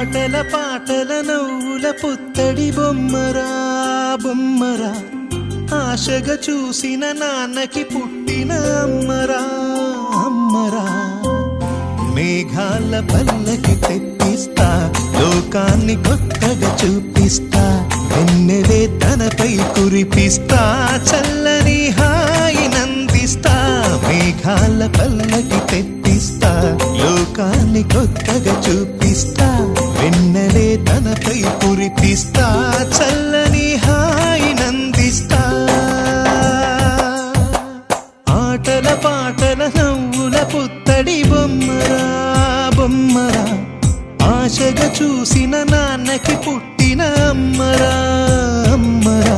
ఆటల పాటల నవ్వుల పుత్తడి బొమ్మరా బొమ్మరా, ఆశగా చూసిన నాన్నకి పుట్టిన అమ్మరా అమ్మరా. మేఘాల పల్లకి తెప్పిస్తా, లోకాన్ని కొత్తగా చూపిస్తా, వెన్నెలే తనపై కురిపిస్తా, చల్లని హాయి నందిస్తా. మేఘాల పల్లకి తెప్పిస్తా, లోకాన్ని కొత్తగా చూపిస్తా, వెన్నెలే తనపై కురిపిస్తా, చల్లని హాయి నందిస్తా. ఆటల పాటల నవ్వుల పుత్తడి బొమ్మరా బొమ్మరా, ఆశగా చూసిన నాన్నకి పుట్టిన అమ్మరా అమ్మరా.